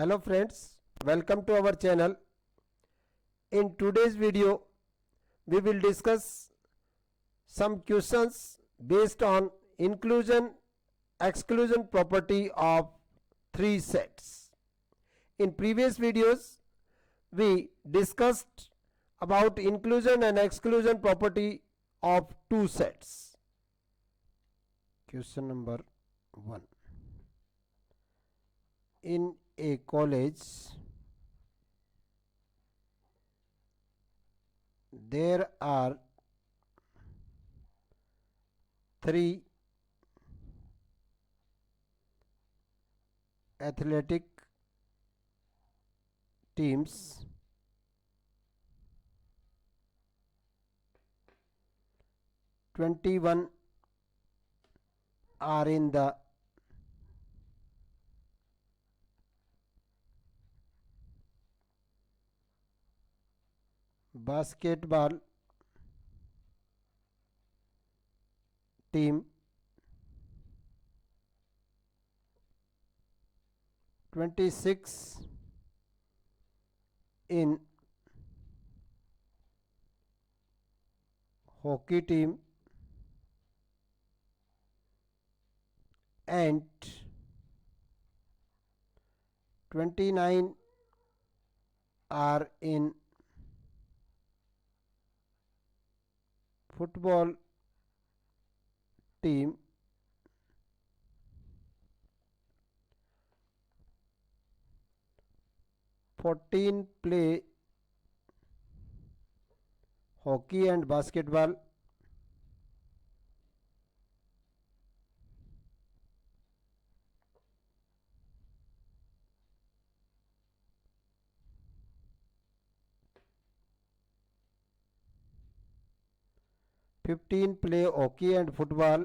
Hello friends, welcome to our channel. In today's video, we will discuss some questions based on inclusion exclusion property of three sets. In previous videos, we discussed about inclusion and exclusion property of two sets. Question number 1. In a college, there are three athletic teams. 21 are in the basketball team, 26 in hockey team, and 29 are in football team. Fourteen play hockey and basketball. Fifteen play hockey and football.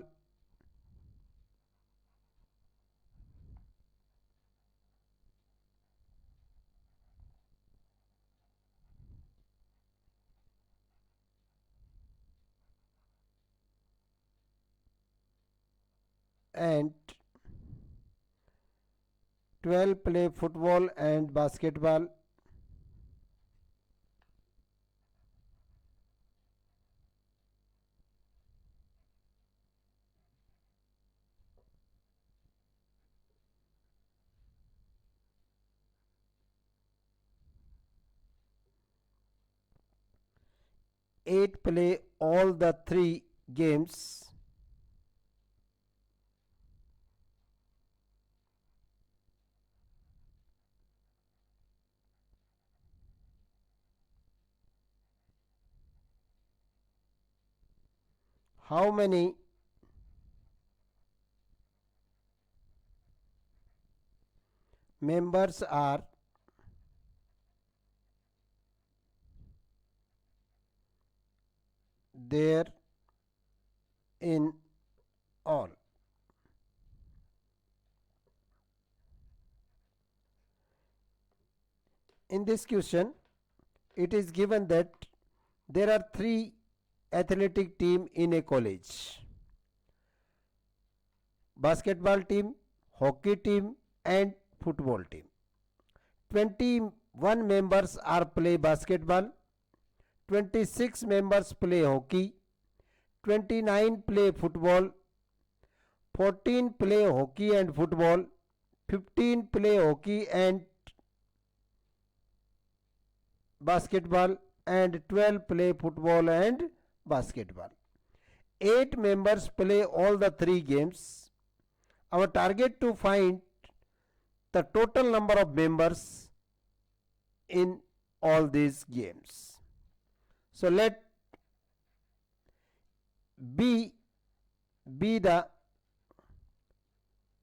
And 12 play football and basketball. Eight play all the three games. How many members are there in all? In this question, it is given that there are three athletic team in a college: basketball team, hockey team, and football team. 21 members are play basketball, 26 members play hockey, 29 play football, 14 play hockey and football, 15 play hockey and basketball, and 12 play football and basketball. 8 members play all the three games. Our target to find the total number of members in all these games. So let B be the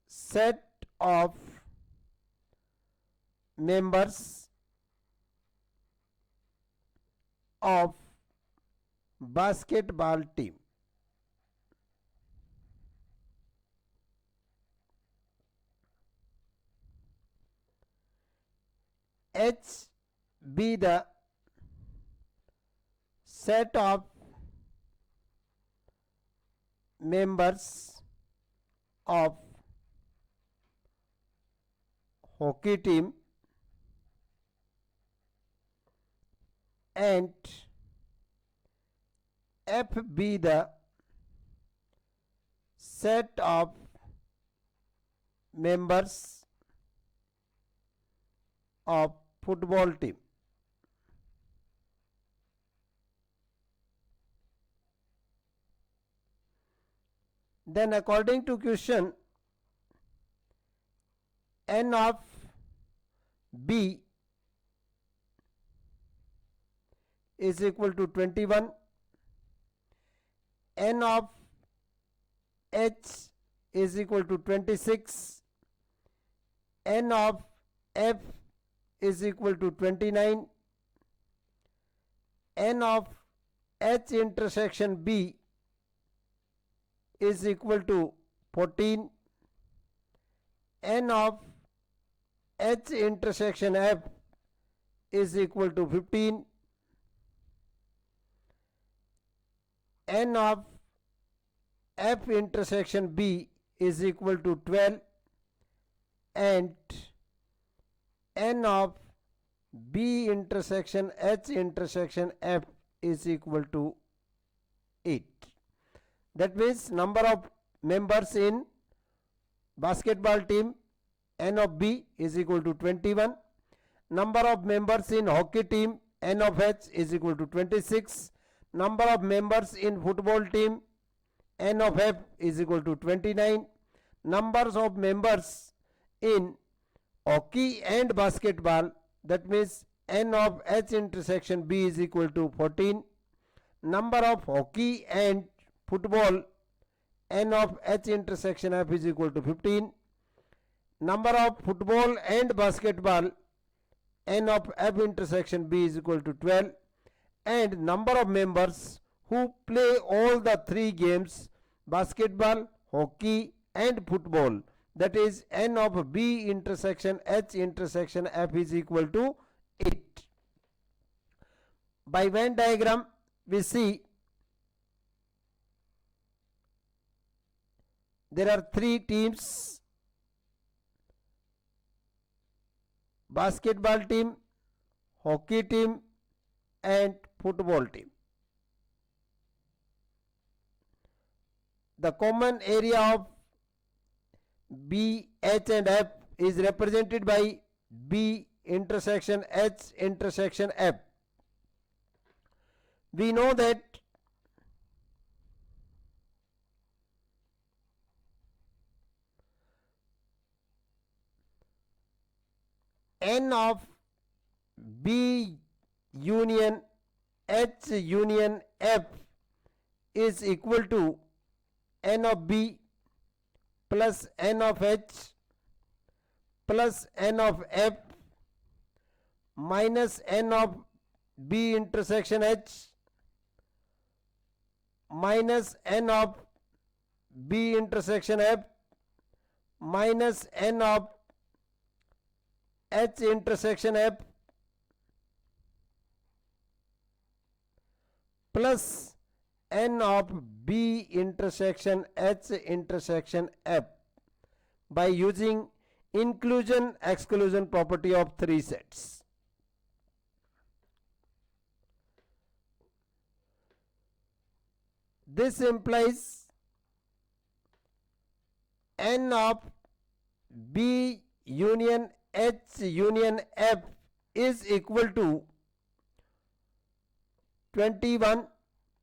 set of members of basketball team. H be the set of members of hockey team. and F be the set of members of football team. Then according to question, n of B is equal to 21, n of H is equal to 26, n of F is equal to 29, n of H intersection B is equal to 14, n of H intersection F is equal to 15, n of F intersection B is equal to 12, and n of B intersection H intersection F is equal to 8. That means number of members in basketball team, n of B is equal to 21. Number of members in hockey team, n of H is equal to 26. Number of members in football team, n of F is equal to 29. Numbers of members in hockey and basketball, that means n of H intersection B is equal to 14. Number of hockey and football, n of H intersection F is equal to 15. Number of football and basketball, n of F intersection B is equal to 12. And number of members who play all the three games, basketball, hockey and football, that is n of B intersection H intersection F is equal to 8. By Venn diagram we see there are three teams: basketball team, hockey team and football team. The common area of B, H and F is represented by B intersection H intersection F. We know that n of B union H union F is equal to n of B plus n of H plus n of F minus n of B intersection H minus n of B intersection F minus n of H intersection F plus n of B intersection H intersection F by using inclusion exclusion property of three sets. This implies n of B union H union F is equal to 21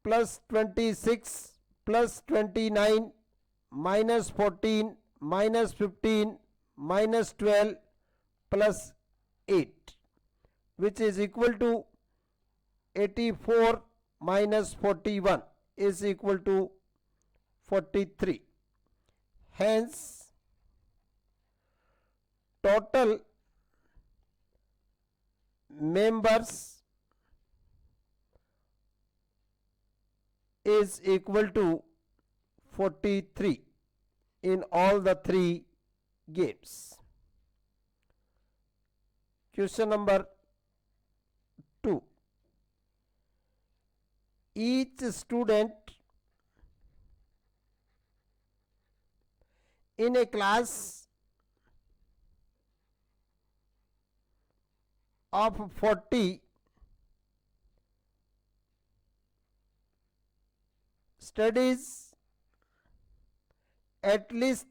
plus 26 plus 29 minus 14 minus 15 minus 12 plus 8, which is equal to 84 minus 41 is equal to 43. Hence, total members is equal to 43 in all the three games. Question number 2. Each student in a class of 40 studies at least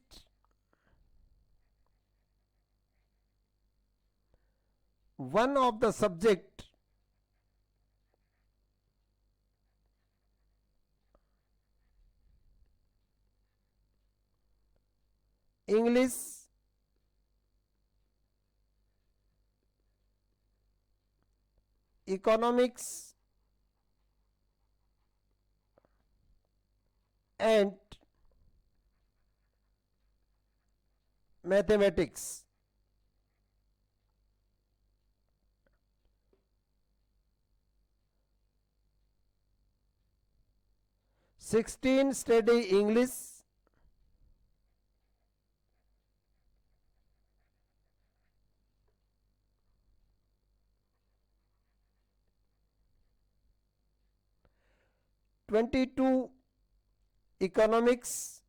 one of the subject English, economics and mathematics. 16 study English, 22 economics,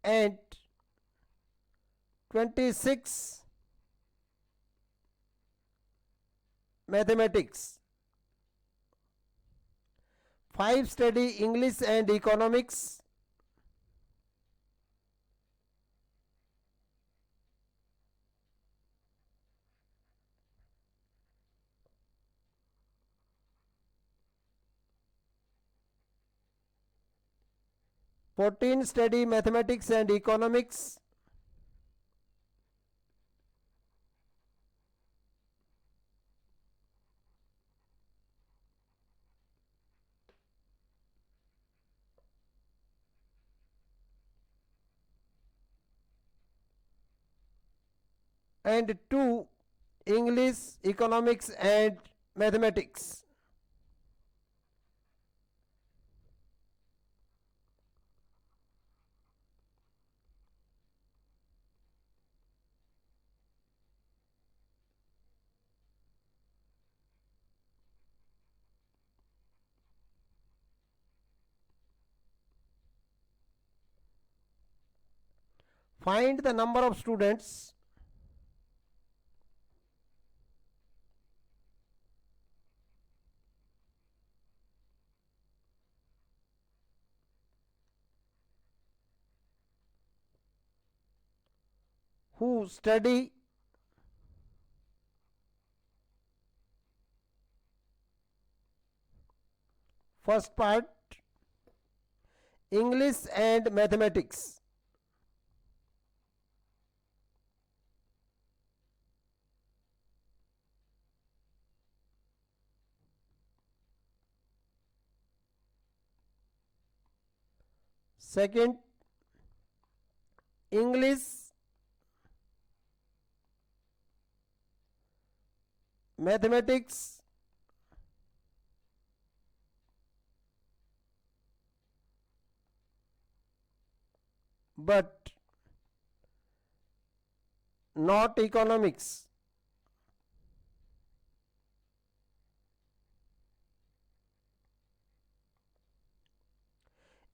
and 26 mathematics. 5 study English and economics, 14 study mathematics and economics, and 2 English, economics and mathematics. Find the number of students who study first part English and mathematics. Second, English, mathematics, but not economics.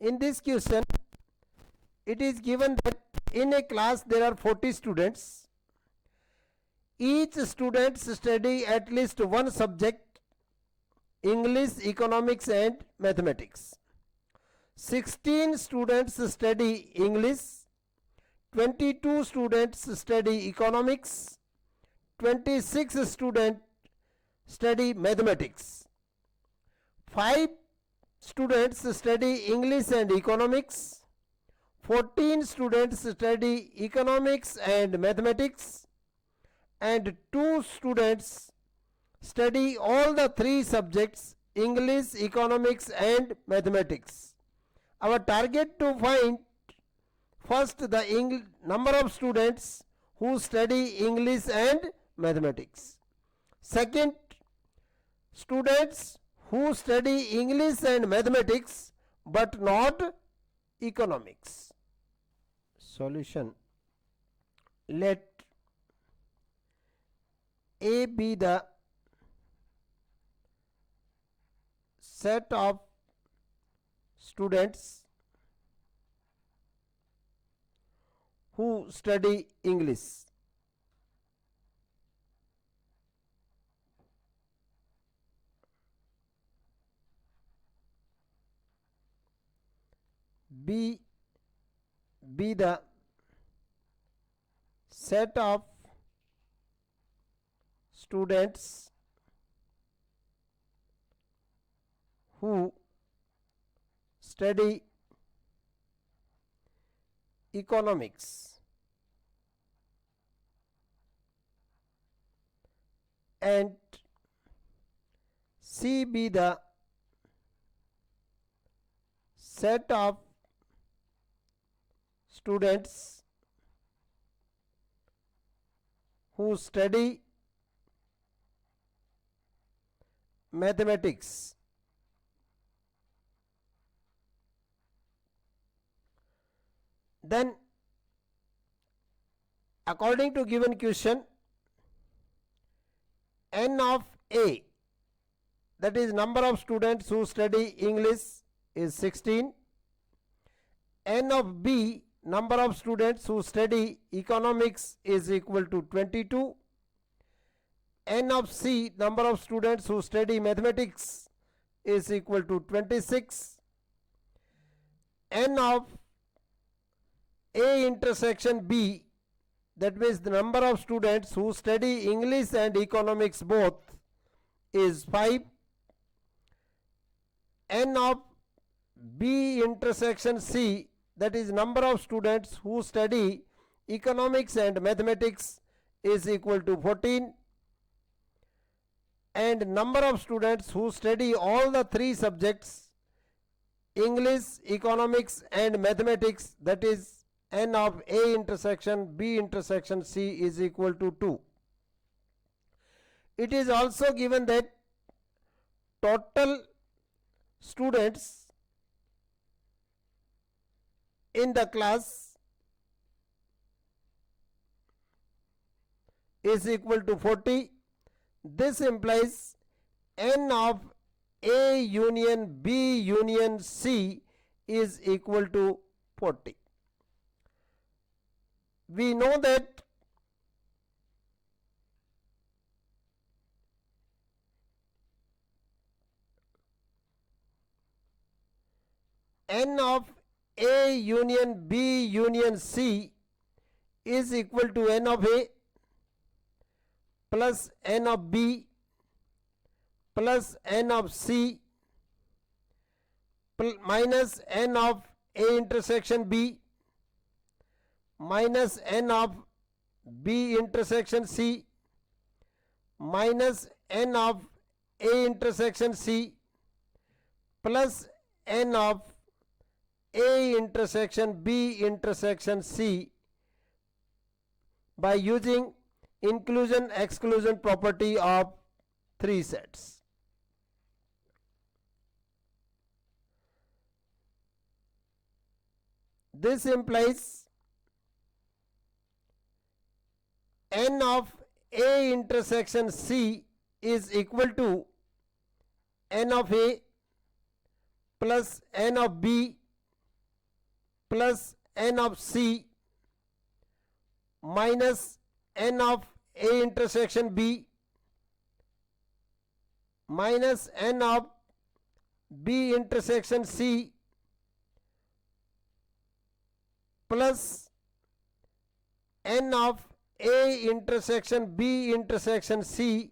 In this question, it is given that in a class there are 40 students. Each student study at least one subject, English, economics and mathematics. 16 students study English, 22 students study economics, 26 students study mathematics. 5 students study English and economics, 14 students study economics and mathematics, and 2 students study all the 3 subjects English, economics and mathematics. Our target to find first the number of students who study English and mathematics. Second, students who study English and mathematics but not economics. Solution. Let A be the set of students who study English. be the set of students who study economics and C be the set of students who study mathematics. Then, according to given question, n of A, that is number of students who study English, is 16. N of B, number of students who study economics, is equal to 22. N of C, number of students who study mathematics, is equal to 26. N of A intersection B, that means the number of students who study English and economics both, is 5. N of B intersection C, that is number of students who study economics and mathematics, is equal to 14. And number of students who study all the three subjects, English, economics and mathematics, that is n of A intersection B intersection C, is equal to 2. It is also given that total students in the class is equal to 40. This implies n of A union B union C is equal to 40. We know that n of A union B union C is equal to n of A plus n of B plus n of C minus n of A intersection B minus n of B intersection C minus n of A intersection C plus n of A intersection B intersection C by using inclusion exclusion property of three sets. This implies n of A intersection C is equal to n of A plus n of B plus n of C minus n of A intersection B minus n of B intersection C plus n of A intersection B intersection C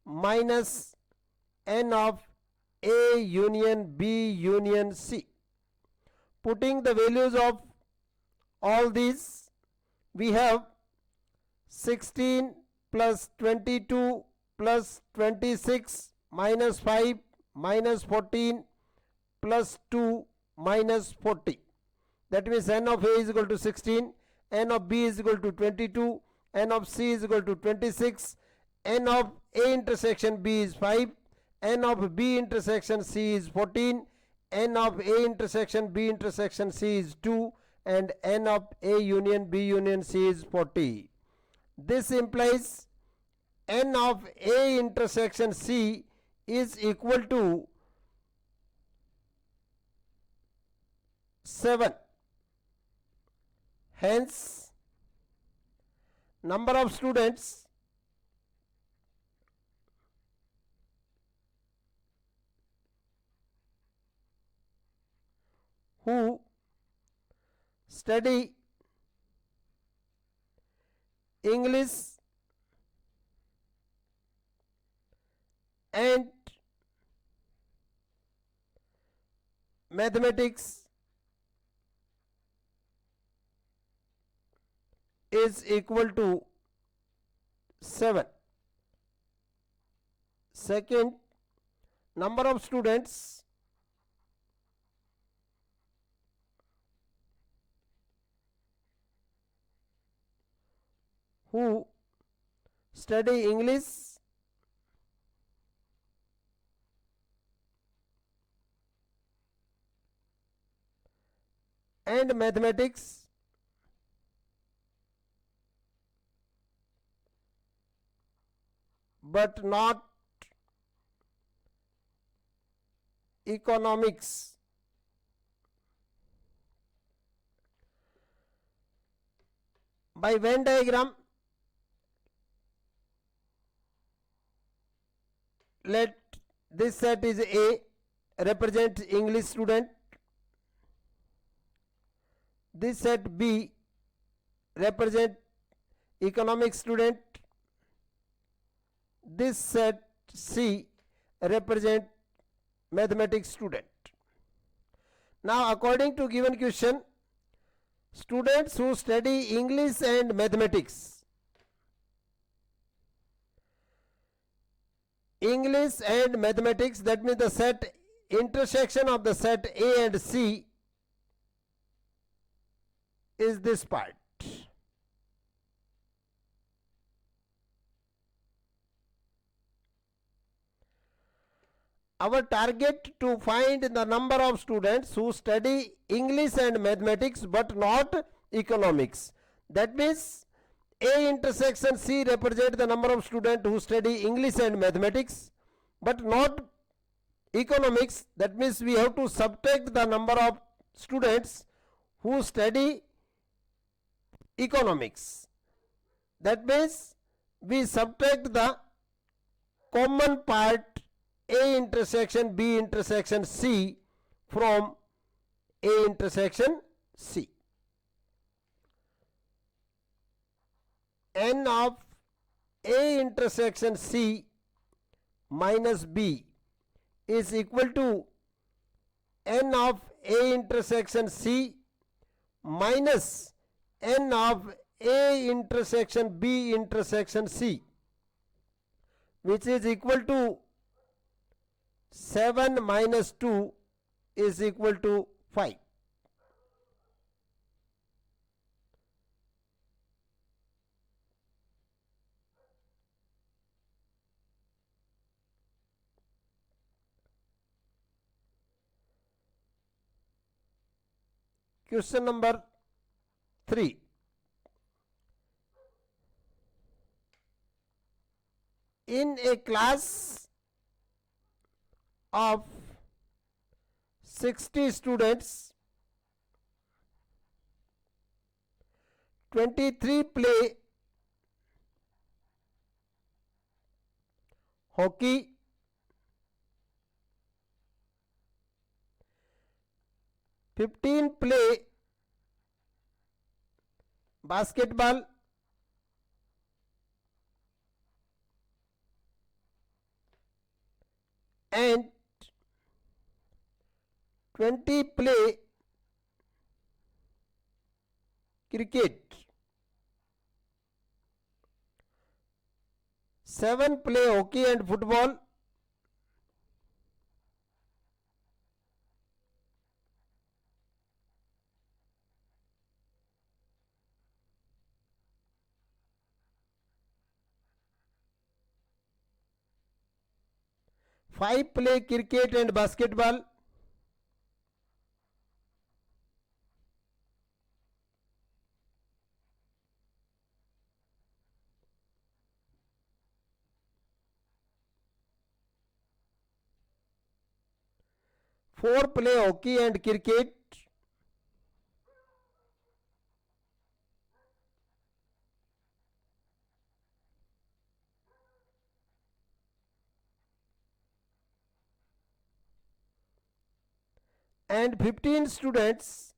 minus n of A union B union C. Putting the values of all these, we have 16 plus 22 plus 26 minus 5 minus 14 plus 2 minus 40. That means n of A is equal to 16, n of B is equal to 22, n of C is equal to 26, n of A intersection B is 5, n of B intersection C is 14, n of A intersection B intersection C is 2, and n of A union B union C is 40. This implies n of A intersection C is equal to 7. Hence, number of students who study English and mathematics is equal to 7. Second, number of students who study English and mathematics but not economics. By Venn diagram, let this set is A, represents English student. This set B represent economic student. This set C represent mathematics student. Now according to given question, students who study English and mathematics, that means the set intersection of the set A and C is this part. Our target to find the number of students who study English and mathematics but not economics. That means A intersection C represent the number of students who study English and mathematics but not economics. That means we have to subtract the number of students who study economics. That means we subtract the common part A intersection B intersection C from A intersection C. N of A intersection C minus B is equal to N of A intersection C minus N of A intersection B intersection C, which is equal to 7 minus 2 is equal to 5. Question number 3. In a class of 60 students, 23 play hockey, 15 play basketball, and 20 play cricket. 7 play hockey and football. 5 play cricket and basketball. 4 play hockey and cricket. and 15 students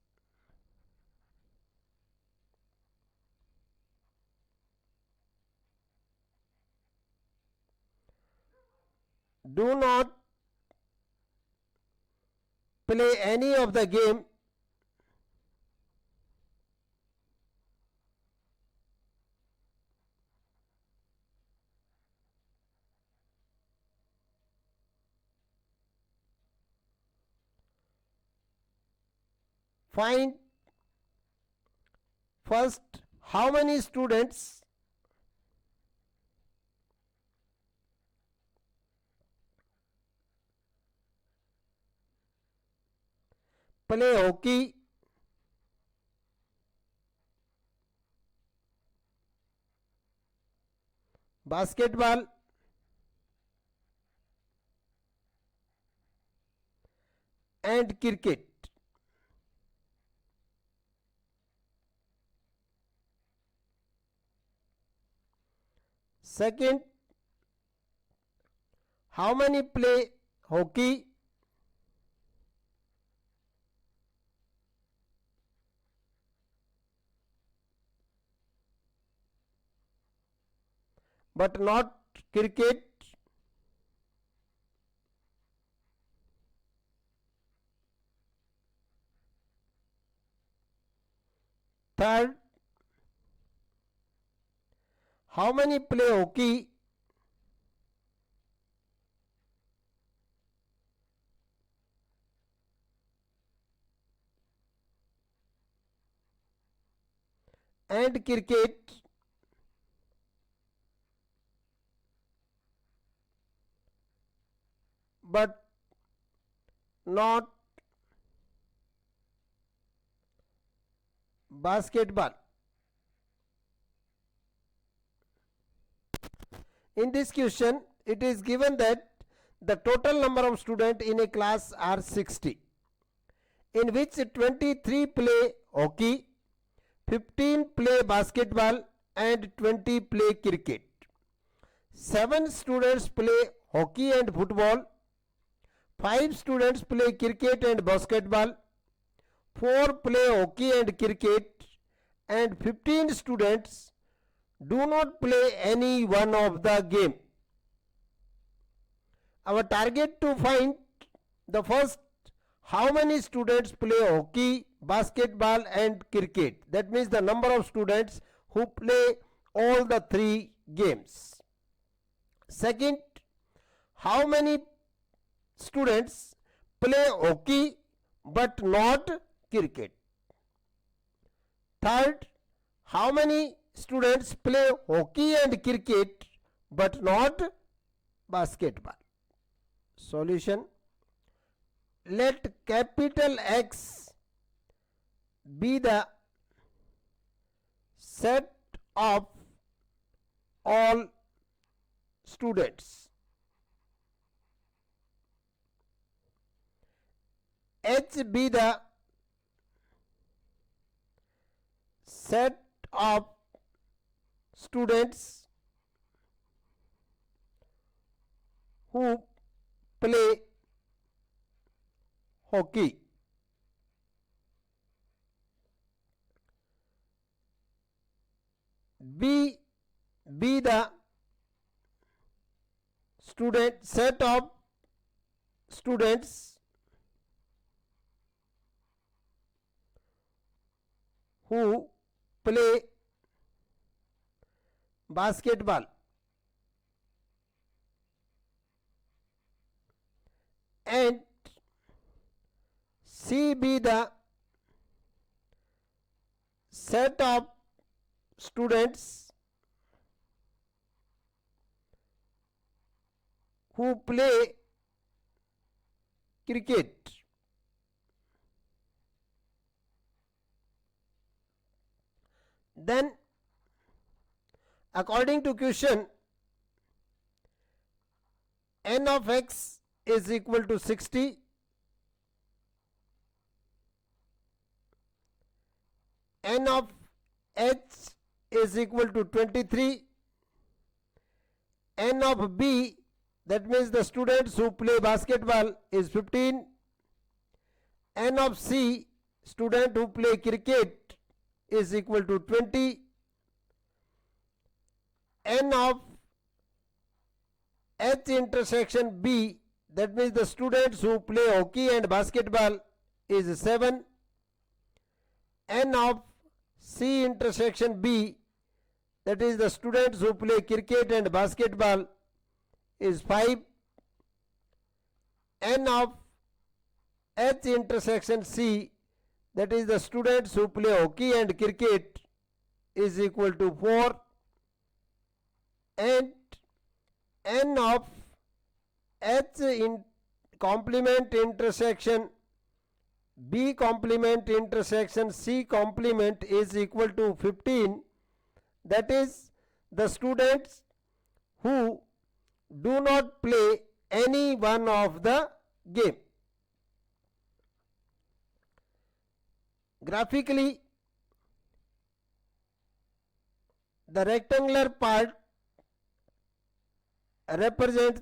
do not play any of the game find first how many students play hockey, basketball, and cricket. Second, how many play hockey, but not cricket? Third, how many play hockey, and cricket? But not basketball. In this question, it is given that the total number of students in a class are 60, in which 23 play hockey, 15 play basketball, and 20 play cricket. 7 students play hockey and football, 5 students play cricket and basketball, 4 play hockey and cricket, and 15 students do not play any one of the game. Our target to find the first how many students play hockey, basketball, and cricket. That means the number of students who play all the 3 games. Second, how many students play hockey but not cricket. Third, how many students play hockey and cricket but not basketball. Solution: let capital X be the set of all students, H be the set of students who play hockey. B be the set of students who play basketball, and C be the set of students who play cricket. Then, according to question, n of x is equal to 60, n of h is equal to 23, n of b, that means the students who play basketball, is 15, N of C, student who play cricket, is equal to 20. N of H intersection B, that means the students who play hockey and basketball, is 7. N of C intersection B, that is the students who play cricket and basketball, is 5. N of H intersection C, that is the students who play hockey and cricket, is equal to 4. And N of H in complement intersection B complement intersection C complement is equal to 15. That is the students who do not play any one of the game. Graphically, the rectangular part represents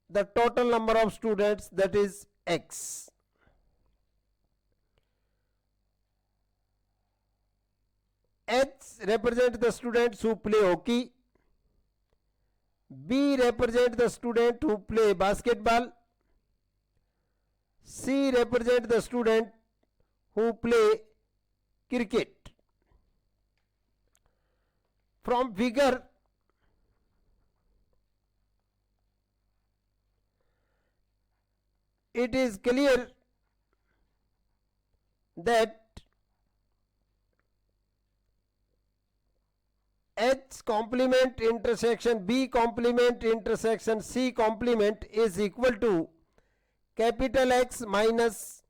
the total number of students, that is X. H represents the students who play hockey. B represents the student who play basketball. C represents the student who play cricket. From figure, it is clear that H complement intersection B complement intersection C complement is equal to capital X minus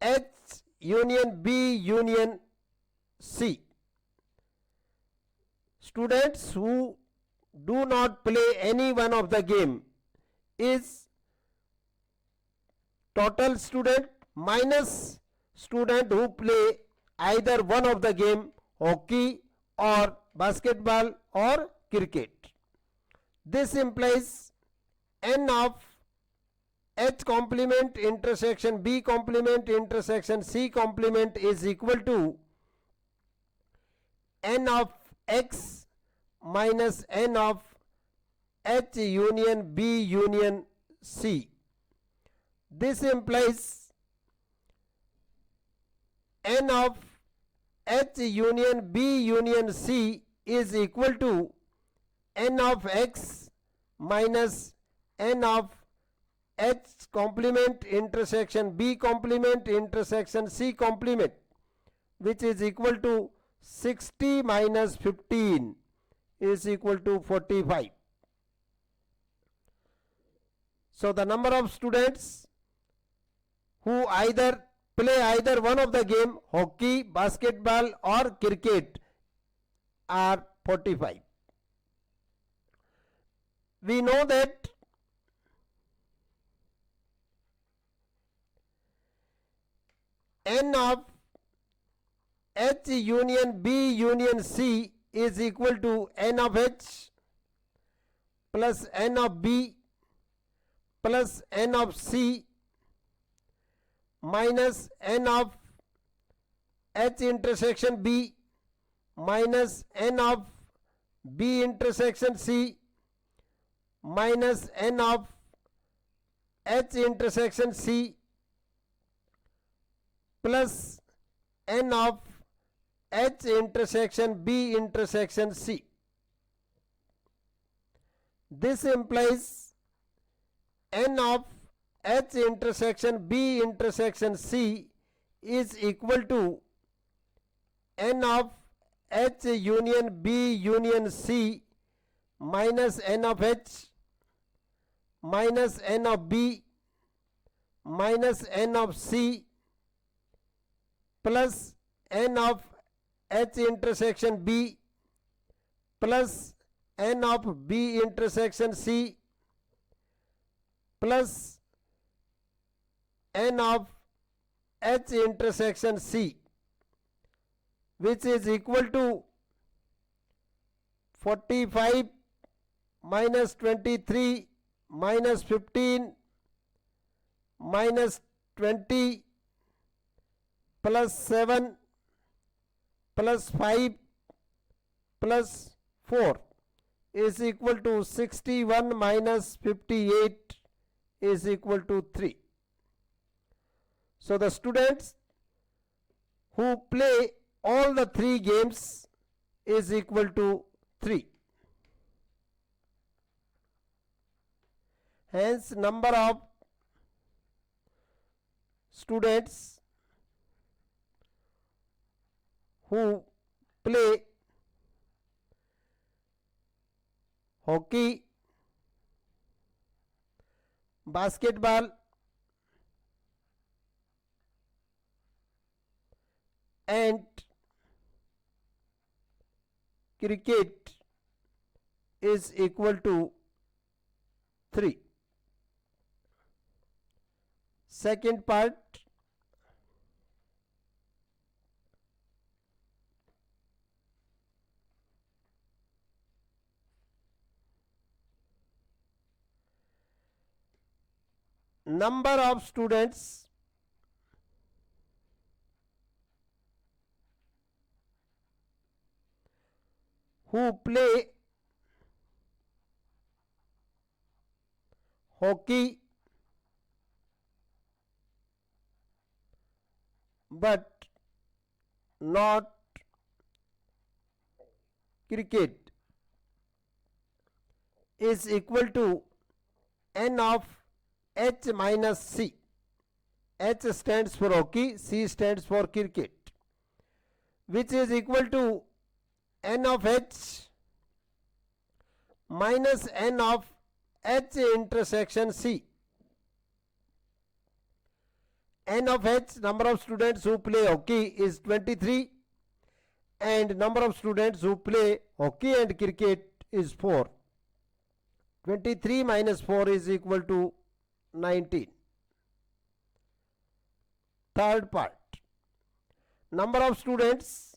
H union B union C. Students who do not play any one of the game is total student minus student who play either one of the game, hockey or basketball or cricket. This implies N of H complement intersection B complement intersection C complement is equal to N of X minus N of H union B union C. This implies N of H union B union C is equal to N of X minus N of H complement intersection B complement intersection C complement, which is equal to 60 minus 15 is equal to 45. So the number of students who either play either one of the game, hockey, basketball or cricket, are 45. We know that N of H union B union C is equal to N of H plus N of B plus N of C minus N of H intersection B minus N of B intersection C minus N of H intersection C plus N of H intersection B intersection C. This implies N of H intersection B intersection C is equal to N of H union B union C minus N of H minus N of B minus N of C plus N of H intersection B plus N of B intersection C plus N of H intersection C, which is equal to 45 minus 23 minus 15 minus 20 plus 7 plus 5 plus 4 is equal to 61 minus 58 is equal to 3. So the students who play all the 3 games is equal to 3. Hence, number of students who play hockey, basketball, and cricket is equal to 3. Second part, number of students who play hockey but not cricket is equal to n of h minus c. H stands for hockey, C stands for cricket, which is equal to n of h minus n of h intersection c. N of h, number of students who play hockey, is 23, and number of students who play hockey and cricket is 4. 23 minus 4 is equal to 19. Third part, number of students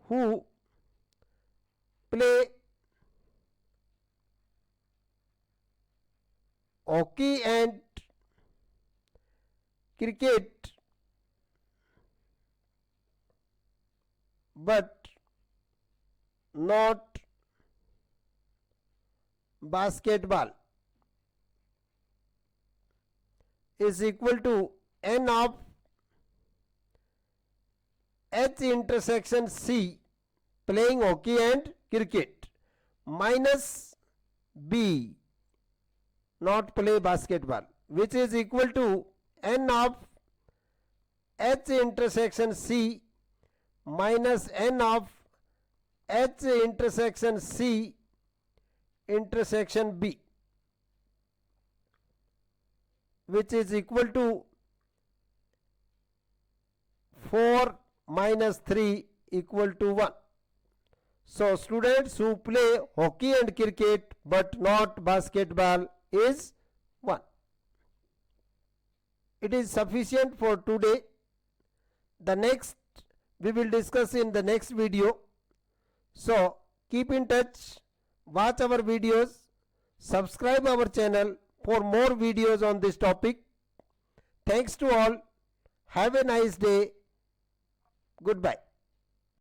who play hockey and cricket but not basketball is equal to n of h intersection c, playing hockey and cricket, minus b, not play basketball, which is equal to n of h intersection c minus n of h intersection c intersection b, which is equal to 4 minus 3 equal to 1. So students who play hockey and cricket but not basketball is 1. It is sufficient for today. The next we will discuss in the next video. So keep in touch, watch our videos, subscribe our channel for more videos on this topic. Thanks to all. Have a nice day. Goodbye.